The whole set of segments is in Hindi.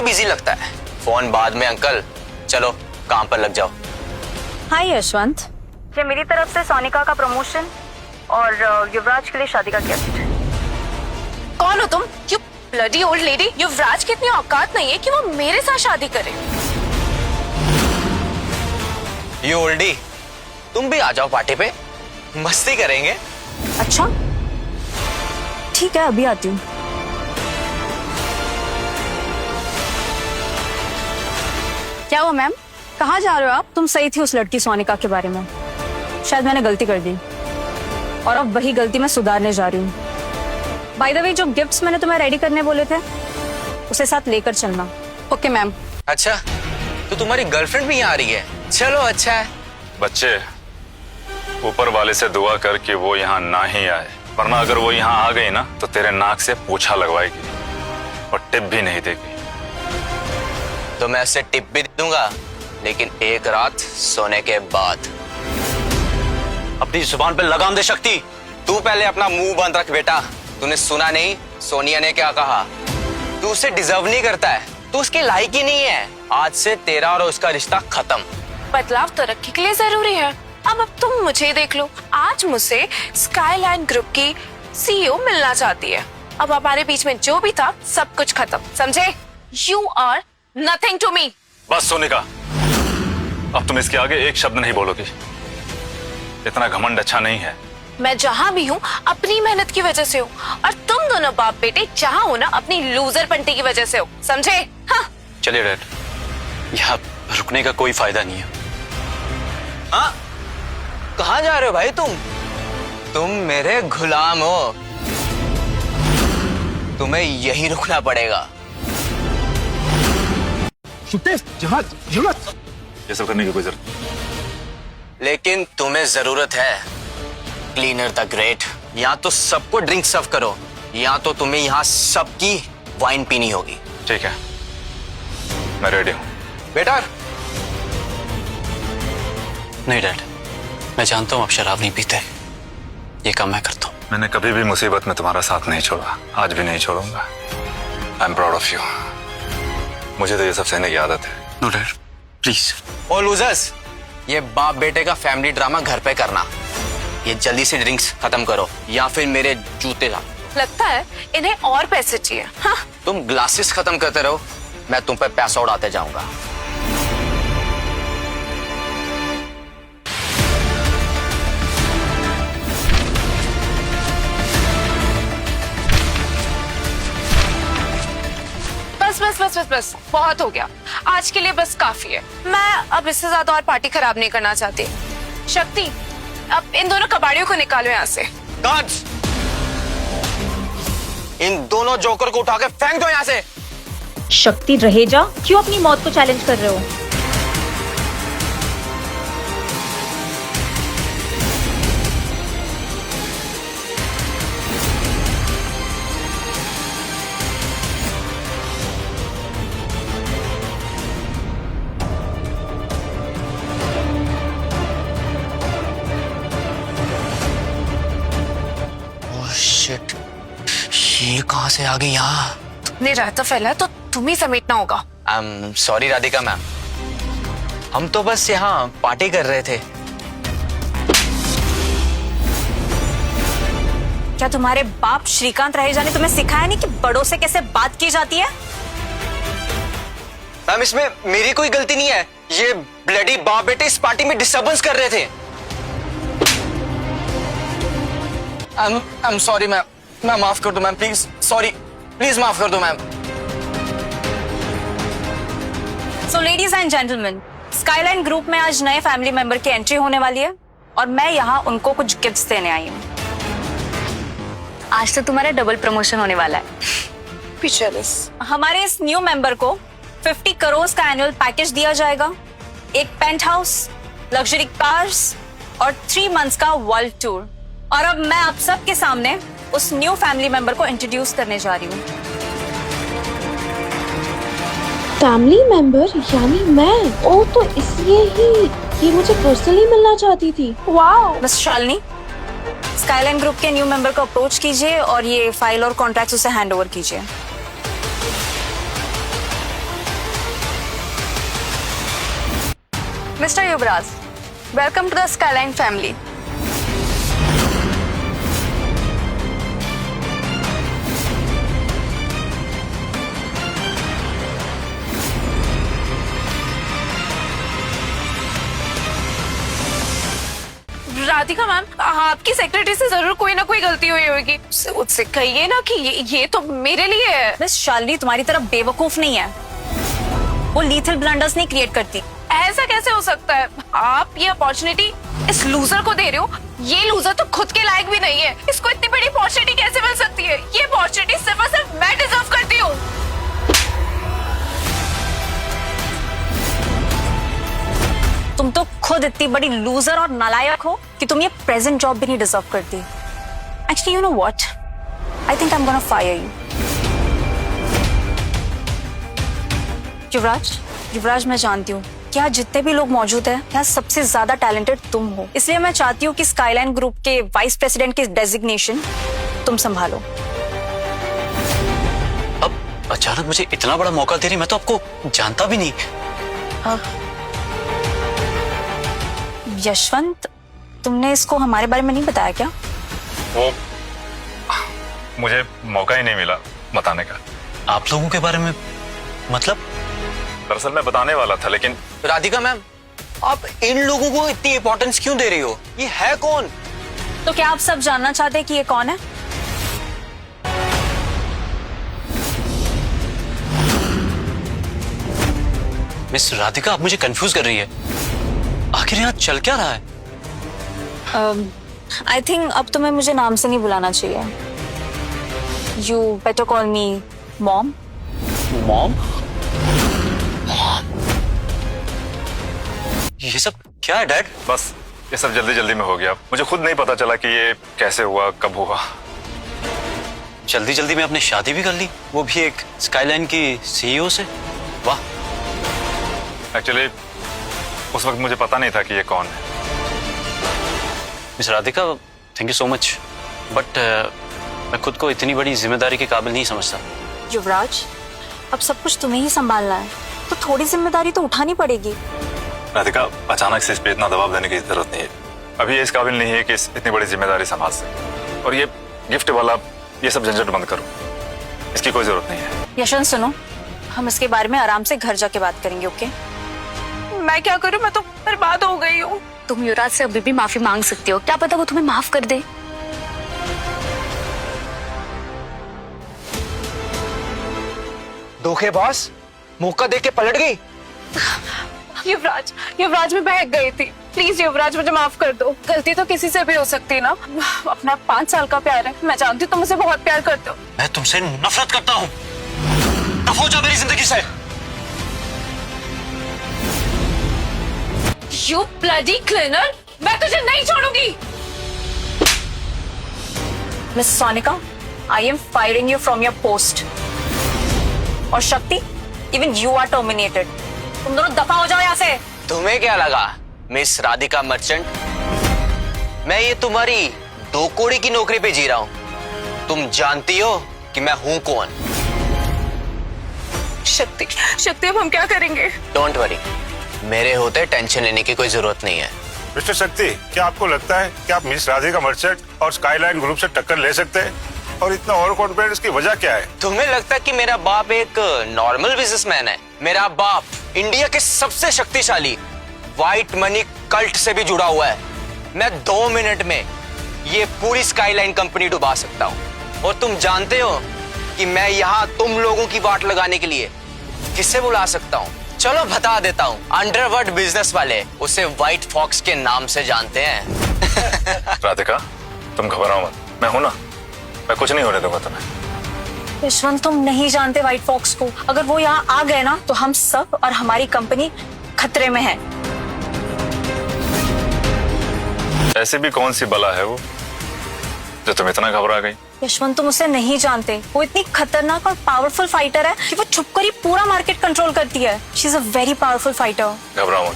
ही बिजी लगता है। फोन बाद में अंकल, चलो काम पर लग जाओ। हाय यशवंत, ये मेरी तरफ से सोनिका का प्रमोशन और युवराज के लिए शादी का गिफ्ट। कौन हो तुम? You bloody old lady. Yuvraj की इतनी औकात नहीं है कि वो मेरे साथ शादी करे। ये ओल्डी, तुम भी आ जाओ पार्टी पे, मस्ती करेंगे। अच्छा ठीक है, अभी आती हूँ। क्या हुआ मैम, कहाँ जा रहे हो आप? तुम सही थी उस लड़की सोनिका के बारे में। शायद मैंने गलती कर दी और अब वही गलती मैं सुधारने जा रही हूँ। बाय द वे, जो गिफ्ट्स मैंने तुम्हें रेडी करने बोले थे उसे साथ लेकर चलना। Okay ma'am. अच्छा, तो तुम्हारी गर्लफ्रेंड भी यहाँ आ रही है? चलो अच्छा है। बच्चे, ऊपर वाले से दुआ कर कि वो यहाँ ना ही आए, वरना अगर वो यहाँ आ गई ना तो तेरे नाक से पूंछा लगवाएगी और टिप भी नहीं देगी। तो मैं उसे टिप भी दूंगा, लेकिन एक रात सोने के बाद। अपनी जुबान पे लगाम दे शक्ति। तू पहले अपना मुंह बंद रख बेटा। तूने सुना नहीं सोनिया ने क्या कहा? तू उसे डिजर्व नहीं करता है, तू उसके लायक ही नहीं है। आज से तेरा और उसका रिश्ता खत्म। बदलाव तरक्की के लिए जरूरी है। अब तुम मुझे देख लो, आज मुझसे स्काईलाइन ग्रुप की सीईओ मिलना चाहती है। अब हमारे बीच में जो भी था सब कुछ खत्म, समझे? You are nothing to me. बस सोनिका, अब तुम इसके आगे एक शब्द नहीं बोलोगी। इतना घमंड अच्छा नहीं है। मैं जहाँ भी हूँ अपनी मेहनत की वजह से हूँ, और तुम दोनों बाप बेटे जहाँ हो ना अपनी लूजर पंटी की वजह से हो, समझे? हाँ? चलिए डैड, यहाँ रुकने का कोई फायदा नहीं है। हाँ, कहाँ जा रहे हो भाई तुम? तुम मेरे गुलाम हो, तुम्हें यहीं रुकना पड़ेगा। ये सब करने की कोई जरूरत नहीं। लेकिन तुम्हें जरूरत है। क्लीनर द ग्रेट, या तो सबको ड्रिंक सर्व करो, या तो तुम्हें यहाँ सबकी वाइन पीनी होगी। ठीक है, मैं रेडी हूँ। बेटा। नहीं डैड, मैं जानता हूँ आप शराब नहीं पीते, ये काम मैं करता हूँ। मैंने कभी भी मुसीबत में तुम्हारा साथ नहीं छोड़ा, आज भी नहीं छोड़ूंगा। I am proud of you. मुझे तो ये सब सहने की आदत है। No dad, please. Oh losers, ये बाप बेटे का फैमिली ड्रामा घर पे करना। ये जल्दी से ड्रिंक्स खत्म करो या फिर मेरे जूते ला। लगता है इन्हें और पैसे चाहिए। हाँ? तुम ग्लासेस खत्म करते रहो, मैं तुम पे पैसा उड़ाते जाऊंगा। बस बहुत हो गया आज के लिए, बस काफी है। मैं अब इससे ज्यादा और पार्टी खराब नहीं करना चाहती। शक्ति, अब इन दोनों कबाड़ियों को निकालो यहाँ से। गार्ड्स, इन दोनों जोकर को उठा के फेंक दो यहाँ से। शक्ति रहे जा, क्यों अपनी मौत को चैलेंज कर रहे हो? शिट, ये कहां से आ गई यहाँ? तुमने रायता फैला तो तुम ही समेटना होगा। सॉरी राधिका मैम, हम तो बस यहाँ पार्टी कर रहे थे। क्या तुम्हारे बाप श्रीकांत रहेजा ने तुम्हें सिखाया नहीं कि बड़ों से कैसे बात की जाती है? मैम, इसमें मेरी कोई गलती नहीं है। ये ब्लडी बाप बेटे इस पार्टी में डिस्टर्बेंस कर रहे थे। I'm sorry मैम, मैं माफ कर दो मैम, प्लीज। सॉरी, प्लीज माफ कर दो ma'am. So ladies and gentleman, skyline group में आज नए फैमिली मेंबर की एंट्री होने वाली है और मैं यहाँ उनको कुछ गिफ्ट्स देने आई हूँ। आज तो तुम्हारा डबल प्रमोशन होने वाला है। पिक्चरलेस। हमारे इस न्यू मेंबर को 50 करोड़ का एनुअल पैकेज दिया जाएगा, एक पेंट हाउस, लग्जरी कार्स और 3 मंथ्स का वर्ल्ड टूर। और अब मैं आप सबके सामने उस न्यू फैमिली मेंबर को इंट्रोड्यूस करने जा रही हूँ। फैमिली मेंबर यानी मैं? ओ, तो इसलिए ही ये मुझे पर्सनली मिलना चाहती थी। वाओ। बस शालिनी, स्काईलाइन ग्रुप के न्यू मेंबर को अप्रोच कीजिए और ये फाइल और कॉन्ट्रैक्ट्स उसे हैंड ओवर कीजिए। Mr. Yuvraj, welcome to the Skyline family. Radhika ma'am, आपकी सेक्रेटरी से जरूर कोई ना कोई गलती हुई होगी। उससे कहिए ना कि ये तो मेरे लिए है। मिस शालिनी तुम्हारी तरफ बेवकूफ नहीं है, वो लीथल ब्लंडर्स नहीं क्रिएट करती। ऐसा कैसे हो सकता है? आप ये अपॉर्चुनिटी इस लूजर को दे रहे हो। ये लूजर तो खुद के लायक भी नहीं है। इसको इतनी बड़ी अपॉर्चुनिटी कैसे मिल सकती है? ये अपॉर्चुनिटी सिर्फ और सिर्फ मैं डिजर्व करती हूँ। तुम तो खुद इतनी बड़ी लूजर और नालायक हो कि तुम ये प्रेजेंट जॉब भी नहीं डिजर्व करती। Actually you know what, I think I am gonna fire you. Yuvraj मैं जानती हूँ कि यहाँ जितने भी लोग मौजूद हैं, यहाँ सबसे ज्यादा टैलेंटेड तुम हो। इसलिए मैं चाहती हूँ कि स्काईलाइन ग्रुप के वाइस प्रेसिडेंट की डेजिग्नेशन तुम संभालो। अब अचानक मुझे इतना बड़ा मौका दे रही, मैं तो आपको जानता भी नहीं। यशवंत, तुमने इसको हमारे बारे में नहीं बताया क्या? वो मुझे मौका ही नहीं मिला बताने का। आप लोगों के बारे में मतलब? दरअसल मैं बताने वाला था, लेकिन राधिका मैम, आप इन लोगों को इतनी इंपॉर्टेंस क्यों दे रही हो? ये है कौन? तो क्या आप सब जानना चाहते हैं कि ये कौन है? मिस राधिका, आप मुझे कंफ्यूज कर रही है। आखिर यहाँ चल क्या रहा है? आई थिंक अब तुम्हें मुझे नाम से नहीं बुलाना चाहिए। You better call me mom. Mom? ये सब क्या है डैड? बस ये सब जल्दी जल्दी में हो गया। मुझे खुद नहीं पता चला कि ये कैसे हुआ, कब हुआ। जल्दी जल्दी में आपने शादी भी कर ली, वो भी एक स्काईलाइन की सीईओ से। वाह। एक्चुअली उस वक्त मुझे पता नहीं था कि ये कौन है। Miss Radhika, thank you so much, but मैं खुद को इतनी बड़ी जिम्मेदारी के काबिल नहीं समझता। युवराज, अब सब कुछ तुम्हें ही संभालना है, तो थोड़ी जिम्मेदारी तो उठानी पड़ेगी। राधिका, अचानक से इस पे इतना दबाव देने की जरूरत नहीं है। अभी ये इस काबिल नहीं है कि इतनी बड़ी जिम्मेदारी संभाल सके। और ये गिफ्ट वाला ये सब झंझट बंद करो, इसकी कोई जरूरत नहीं है। यशवंत सुनो, हम इसके बारे में आराम से घर जाके बात करेंगे, ओके? मैं क्या करूं? मैं तो बर्बाद हो गई हूँ। तुम युवराज से अभी भी माफी मांग सकती हो, क्या पता वो तुम्हें माफ कर दे। धोखेबाज, मौका देके पलट गई। युवराज मैं बहक गई थी। प्लीज युवराज, मुझे माफ कर दो। गलती तो किसी से भी हो सकती है ना। अपना 5 साल का प्यार है। मैं जानती हूँ तुम मुझसे बहुत प्यार करते हो। मैं तुमसे नफरत करता हूँ। दफा हो जा मेरी जिंदगी से। You bloody cleaner! मैं तुझे नहीं छोड़ूंगी। Miss Sonika, I am firing you from your post. और Shakti, even you are terminated. तुम दोनों दफा हो जाओ यहाँ से। तुम्हें क्या लगा मिस राधिका मर्चेंट, मैं ये तुम्हारी 2 कौड़ी की नौकरी पे जी रहा हूँ? तुम जानती हो कि मैं हूँ कौन? शक्ति, अब हम क्या करेंगे? डोंट वरी, मेरे होते टेंशन लेने की कोई जरूरत नहीं है। मिस्टर शक्ति, क्या आपको लगता है कि आप मिस राधिका मर्चेंट और स्काईलाइन ग्रुप से टक्कर ले सकते हैं? और इतना ओवर कॉन्फिडेंस की वजह क्या है? तुम्हें लगता है कि मेरा बाप एक नॉर्मल बिजनेसमैन है? मेरा बाप इंडिया के सबसे शक्तिशाली व्हाइट मनी कल्ट से भी जुड़ा हुआ है। मैं 2 मिनट में ये पूरी स्काईलाइन कंपनी डुबा सकता हूँ। और तुम जानते हो कि मैं यहाँ तुम लोगों की वाट लगाने के लिए किससे बुला सकता हूँ? चलो बता देता हूँ, अंडरवर्ल्ड बिजनेस वाले उसे व्हाइट फॉक्स के नाम से जानते हैं। राधिका, तुम घबराओ मत, मैं हूं ना, मैं कुछ नहीं होने दूंगा तुम्हें। यशवंत, तुम नहीं जानते व्हाइट फॉक्स को। अगर वो यहाँ आ गए ना तो हम सब और हमारी कंपनी खतरे में है। ऐसी भी कौन सी बला है वो जो तुम इतना घबरा गई? यशवंत, तुम उसे नहीं जानते। वो इतनी खतरनाक और पावरफुल फाइटर है कि वो छुपकर ही पूरा मार्केट कंट्रोल करती है। She is a very powerful fighter. घबराओ मत,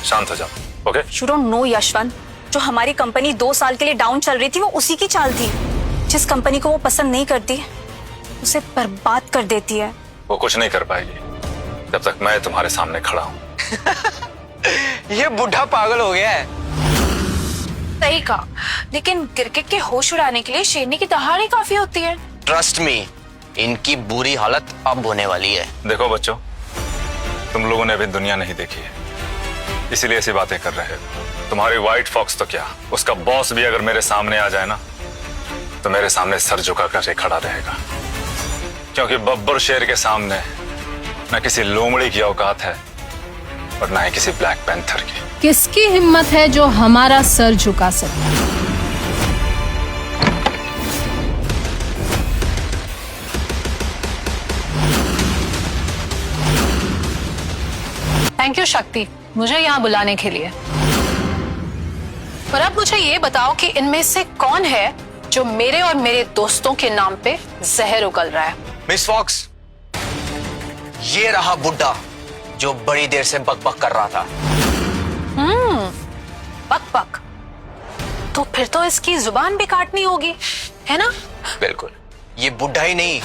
शांत हो जाओ, okay? You don't know Yashwant, जो हमारी कंपनी 2 साल के लिए डाउन चल रही थी, वो उसी की चाल थी। जिस कंपनी को वो पसंद नहीं करती, उसे बर्बाद कर देती है। वो कुछ नहीं कर पाएगी जब तक मैं तुम्हारे सामने खड़ा हूँ। ये बुढ़ा पागल हो गया है। सही कहा, लेकिन क्रिकेट के होश उड़ाने के लिए शेरनी की दहाड़ ही काफी होती है। ट्रस्ट मी, इनकी बुरी हालत अब होने वाली है। देखो बच्चों, तुम लोगों ने अभी दुनिया नहीं देखी है, इसीलिए ऐसी बातें कर रहे हो। तुम्हारी व्हाइट फॉक्स तो क्या, उसका बॉस भी अगर मेरे सामने आ जाए ना, तो मेरे सामने सर झुका कर खड़ा रहेगा। क्योंकि बब्बर शेर के सामने न किसी लोमड़ी की औकात है और न ही किसी ब्लैक पैंथर की। किसकी हिम्मत है जो हमारा सर झुका सके? थैंक यू शक्ति, मुझे यहाँ बुलाने के लिए। पर अब मुझे ये बताओ कि इनमें से कौन है जो मेरे और मेरे दोस्तों के नाम पे जहर उगल रहा है? मिस फॉक्स, ये रहा बुड्ढा जो बड़ी देर से बकबक कर रहा था। बक तो फिर तो इसकी जुबान भी काटनी होगी, है ना? बिल्कुल। ये बुड्ढा ही नहीं,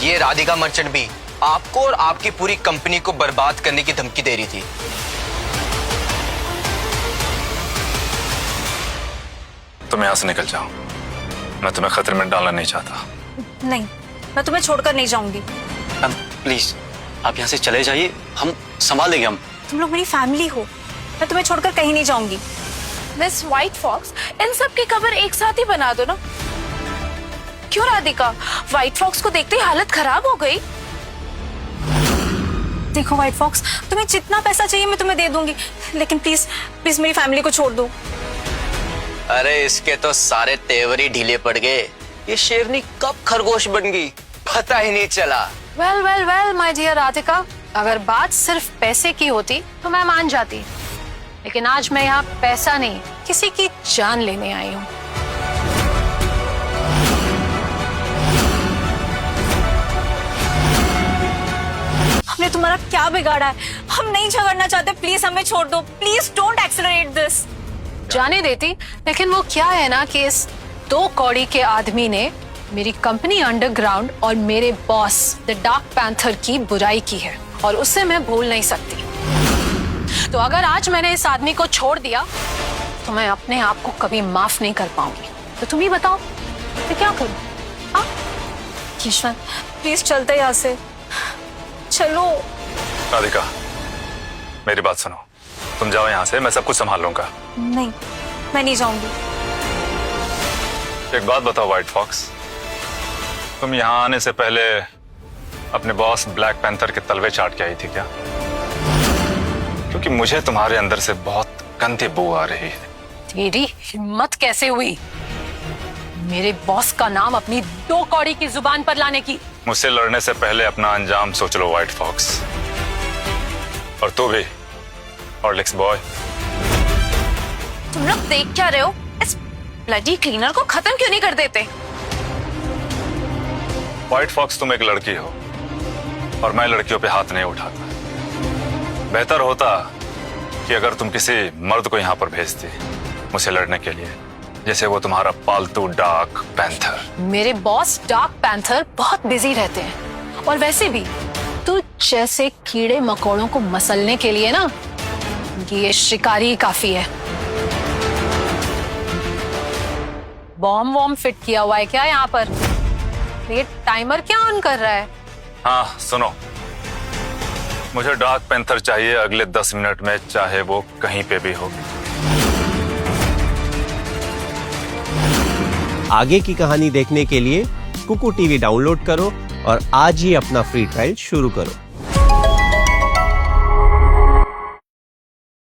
ये राधिका मर्चेंट भी आपको और आपकी पूरी कंपनी को बर्बाद करने की धमकी दे रही थी। तुम यहाँ से निकल जाओ, मैं तुम्हें खतरे में डालना नहीं चाहता। नहीं, मैं तुम्हें छोड़कर नहीं जाऊंगी। मैम प्लीज आप यहाँ से चले जाइए, हम संभाल लेंगे। हम तुम लोग मेरी फैमिली हो, मैं तुम्हें छोड़कर कहीं नहीं जाऊंगी। मिस व्हाइट फॉक्स, इन सब की कवर एक साथ ही बना दो ना। क्यों राधिका, व्हाइट फॉक्स को देखते ही हालत खराब हो गई। देखो व्हाइट फॉक्स, तुम्हें जितना पैसा चाहिए मैं तुम्हें दे दूंगी, लेकिन प्लीज प्लीज मेरी फैमिली को छोड़ दो। अरे इसके तो सारे तेवर ही ढीले पड़ गए। ये शेरनी कब खरगोश बन गई पता ही नहीं चला। Well well well my dear Radhika, अगर बात सिर्फ पैसे की होती तो मैं मान जाती, लेकिन आज मैं यहाँ पैसा नहीं, किसी की जान लेने आई हूँ। हमने तुम्हारा क्या बिगाड़ा है? हम नहीं झगड़ना चाहते, प्लीज हमें छोड़ दो। Please don't accelerate this. जाने देती, लेकिन वो क्या है ना कि इस 2 कौड़ी के आदमी ने मेरी कंपनी अंडरग्राउंड और मेरे बॉस द डार्क पैंथर की बुराई की है, और उससे मैं भूल नहीं सकती। तो अगर आज मैंने इस आदमी को छोड़ दिया तो मैं अपने आप को कभी माफ नहीं कर पाऊंगी। तो तुम ही बताओ मैं क्या करूं? यशवंत प्लीज चलते यहाँ से, चलो। राधिका मेरी बात सुनो, तुम जाओ यहाँ से, मैं सब कुछ संभाल लूंगा। नहीं, मैं नहीं जाऊंगी। एक बात बताओ व्हाइट फॉक्स, तुम यहाँ आने से पहले अपने बॉस ब्लैक पैंथर के तलवे चाट के आई थी क्या? क्योंकि मुझे तुम्हारे अंदर से बहुत गंदी बू आ रही है। तेरी हिम्मत कैसे हुई मेरे बॉस का नाम अपनी 2 कौड़ी की जुबान पर लाने की? मुझसे लड़ने से पहले अपना अंजाम सोच लो व्हाइट फॉक्स। और तू भी हॉर्लिक्स बॉय। तुम लोग देख क्या रहे हो? इस ब्लडी क्लीनर को खत्म क्यों नहीं कर देते? व्हाइट फॉक्स तुम एक लड़की हो और मैं लड़कियों पे हाथ नहीं उठाता। बेहतर होता कि अगर तुम किसी मर्द को यहाँ पर भेजती मुझसे लड़ने के लिए, जैसे वो तुम्हारा पालतू डार्क पैंथर। मेरे बॉस डार्क पैंथर बहुत बिजी रहते हैं, और वैसे भी तू जैसे कीड़े मकोड़ों को मसलने के लिए ना ये शिकारी ही काफी है। बॉम्ब वॉम्ब फिट किया हुआ है क्या यहाँ पर? ये टाइमर क्या ऑन कर रहा है? हाँ सुनो, मुझे डार्क पैंथर चाहिए अगले 10 मिनट में, चाहे वो कहीं पे भी हो। आगे की कहानी देखने के लिए कुकू टीवी डाउनलोड करो और आज ही अपना फ्री ट्रायल शुरू करो।